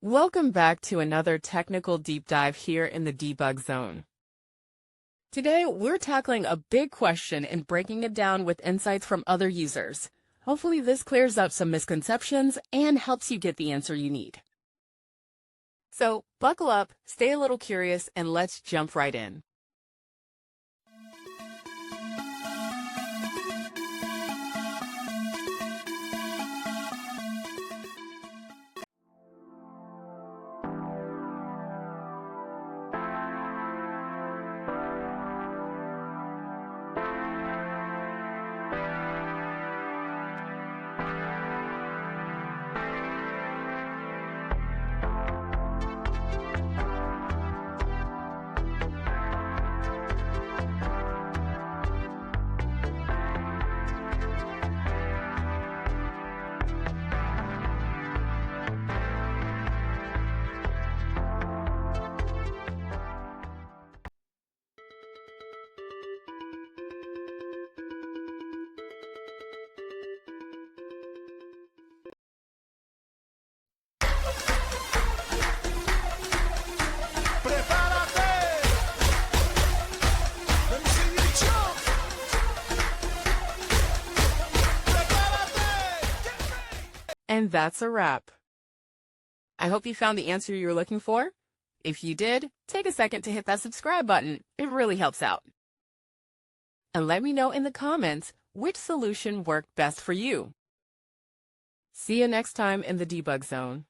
Welcome back to another technical deep dive here in the debug zone. Today, we're tackling a big question and breaking it down with insights from other users. Hopefully this clears up some misconceptions and helps you get the answer you need. So buckle up, stay a little curious, and let's jump right in. And that's a wrap. I hope you found the answer you were looking for. If you did, take a second to hit that subscribe button. It really helps out. And let me know in the comments which solution worked best for you. See you next time in the debug zone.